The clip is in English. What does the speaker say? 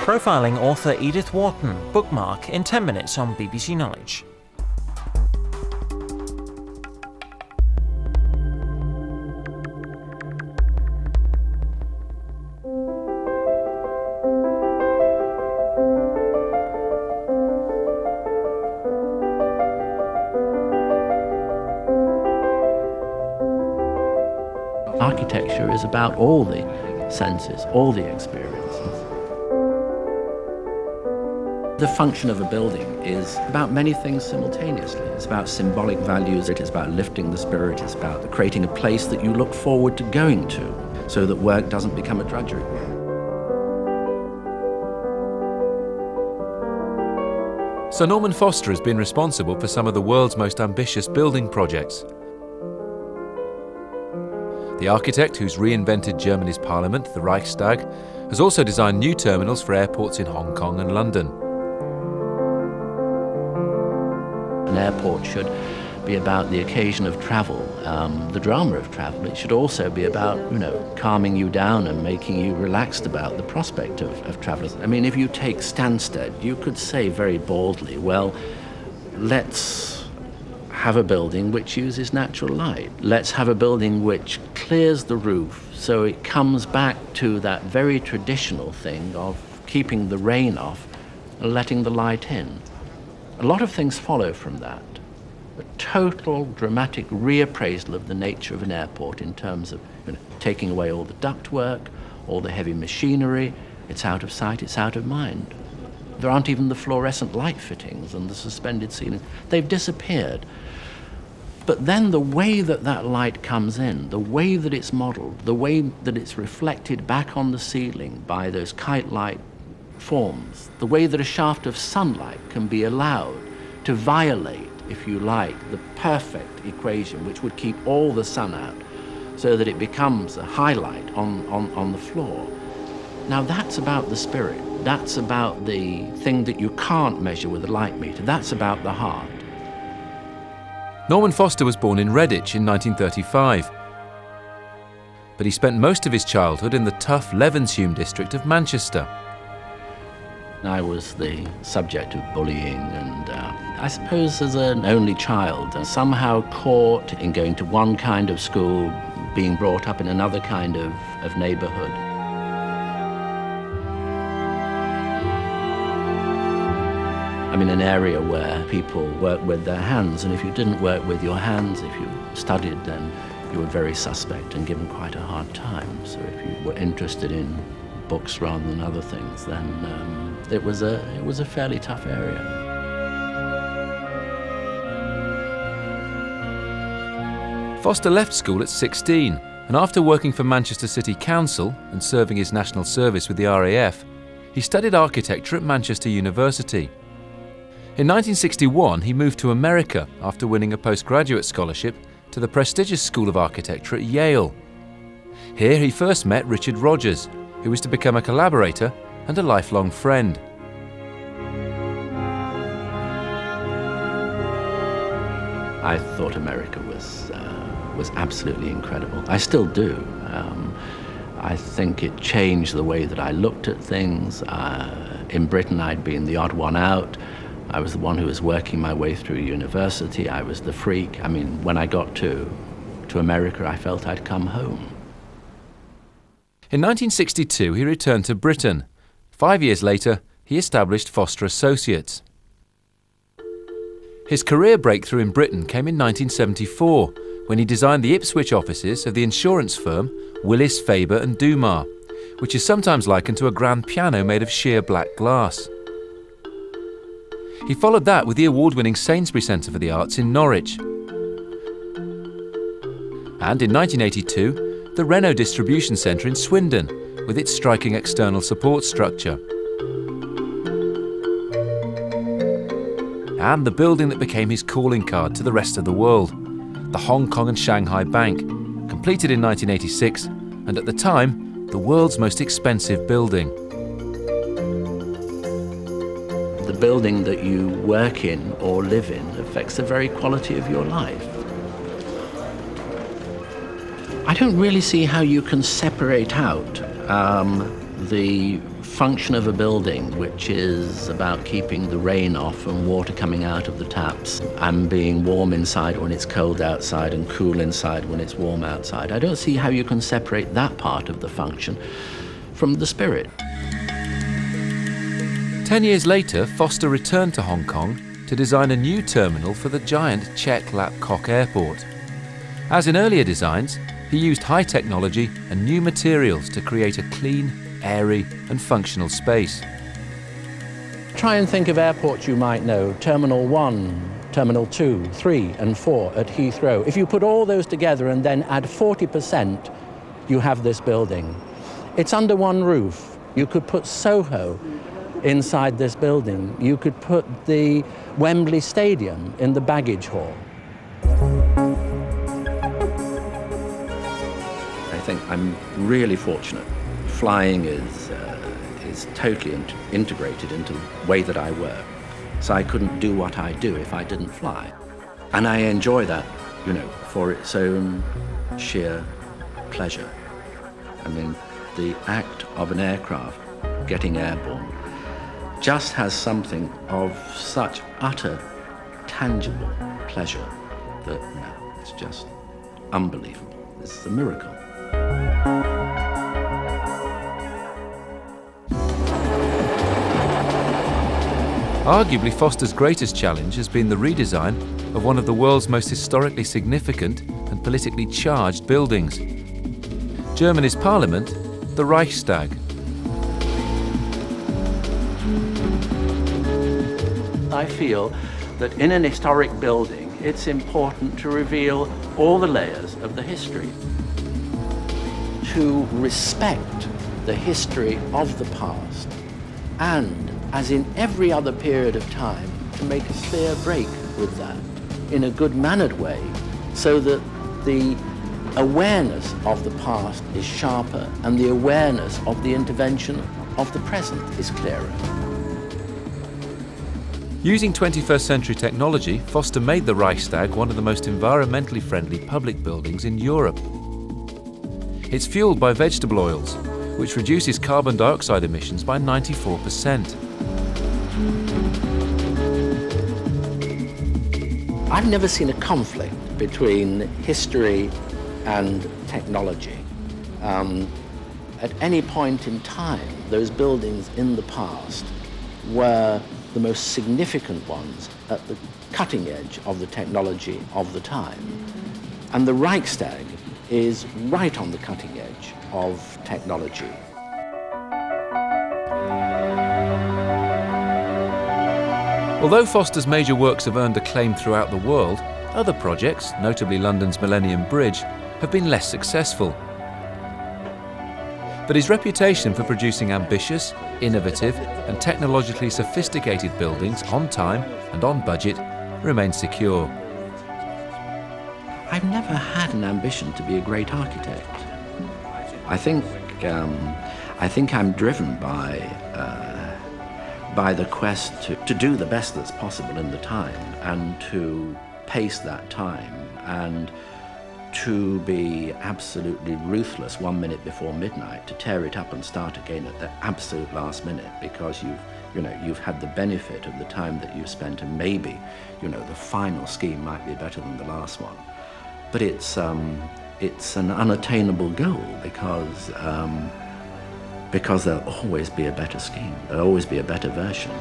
Profiling author Edith Wharton, bookmark in 10 minutes on BBC Knowledge. Architecture is about all the senses, all the experiences. The function of a building is about many things simultaneously. It's about symbolic values, it is about lifting the spirit, it's about creating a place that you look forward to going to, so that work doesn't become a drudgery. Sir Norman Foster has been responsible for some of the world's most ambitious building projects. The architect who's reinvented Germany's parliament, the Reichstag, has also designed new terminals for airports in Hong Kong and London. An airport should be about the occasion of travel, the drama of travel. It should also be about, calming you down and making you relaxed about the prospect of travel. I mean, if you take Stansted, you could say very baldly, well, let's have a building which uses natural light. Let's have a building which clears the roof so it comes back to that very traditional thing of keeping the rain off and letting the light in. A lot of things follow from that. A total dramatic reappraisal of the nature of an airport in terms of taking away all the ductwork, all the heavy machinery. It's out of sight, it's out of mind. There aren't even the fluorescent light fittings and the suspended ceilings. They've disappeared. But then the way that that light comes in, the way that it's modeled, the way that it's reflected back on the ceiling by those kite-like forms, the way that a shaft of sunlight can be allowed to violate, if you like, the perfect equation which would keep all the sun out so that it becomes a highlight on the floor. Now that's about the spirit. That's about the thing that you can't measure with a light meter. That's about the heart. Norman Foster was born in Redditch in 1935, but he spent most of his childhood in the tough Levenshulme district of Manchester. I was the subject of bullying and I suppose as an only child, somehow caught in going to one kind of school, being brought up in another kind of neighbourhood. I'm in an area where people work with their hands, and if you didn't work with your hands, if you studied, then you were very suspect and given quite a hard time. So if you were interested in books rather than other things, then it was a fairly tough area. Foster left school at 16, and after working for Manchester City Council and serving his national service with the RAF, he studied architecture at Manchester University. In 1961, he moved to America after winning a postgraduate scholarship to the prestigious School of Architecture at Yale. Here he first met Richard Rogers, who was to become a collaborator and a lifelong friend. I thought America was absolutely incredible. I still do. I think it changed the way that I looked at things. In Britain, I'd been the odd one out. I was the one who was working my way through university. I was the freak. I mean, when I got to America, I felt I'd come home. In 1962, he returned to Britain. 5 years later, he established Foster Associates. His career breakthrough in Britain came in 1974, when he designed the Ipswich offices of the insurance firm Willis, Faber and Dumar, which is sometimes likened to a grand piano made of sheer black glass. He followed that with the award-winning Sainsbury Centre for the Arts in Norwich. And in 1982, the Renault Distribution Centre in Swindon, with its striking external support structure. And the building that became his calling card to the rest of the world, the Hong Kong and Shanghai Bank, completed in 1986, and at the time, the world's most expensive building. The building that you work in or live in affects the very quality of your life. I don't really see how you can separate out the function of a building, which is about keeping the rain off and water coming out of the taps and being warm inside when it's cold outside and cool inside when it's warm outside. I don't see how you can separate that part of the function from the spirit. 10 years later, Foster returned to Hong Kong to design a new terminal for the giant Chek Lap Kok Airport. As in earlier designs, he used high technology and new materials to create a clean, airy and functional space. Try and think of airports you might know, Terminal 1, Terminal 2, 3 and 4 at Heathrow. If you put all those together and then add 40%, you have this building. It's under one roof. You could put Soho inside this building. You could put the Wembley Stadium in the baggage hall. I think I'm really fortunate. Flying is totally integrated into the way that I work. So I couldn't do what I do if I didn't fly. And I enjoy that, you know, for its own sheer pleasure. I mean, the act of an aircraft getting airborne just has something of such utter, tangible pleasure that, you know, it's just unbelievable. It's a miracle. Arguably, Foster's greatest challenge has been the redesign of one of the world's most historically significant and politically charged buildings. Germany's parliament, the Reichstag. I feel that in an historic building, it's important to reveal all the layers of the history, to respect the history of the past, and, as in every other period of time, to make a clear break with that in a good-mannered way, so that the awareness of the past is sharper and the awareness of the intervention of the present is clearer. Using 21st century technology, Foster made the Reichstag one of the most environmentally friendly public buildings in Europe. It's fueled by vegetable oils, which reduces carbon dioxide emissions by 94%. I've never seen a conflict between history and technology. At any point in time, those buildings in the past were the most significant ones at the cutting edge of the technology of the time. And the Reichstag is right on the cutting edge of technology. Although Foster's major works have earned acclaim throughout the world, other projects, notably London's Millennium Bridge, have been less successful. But his reputation for producing ambitious, innovative and technologically sophisticated buildings on time and on budget remains secure. I've never had an ambition to be a great architect. I think I'm driven by the quest to do the best that's possible in the time and to pace that time and to be absolutely ruthless 1 minute before midnight, to tear it up and start again at the absolute last minute, because you've had the benefit of the time that you've spent, and maybe, the final scheme might be better than the last one. But it's an unattainable goal because there'll always be a better scheme, there'll always be a better version.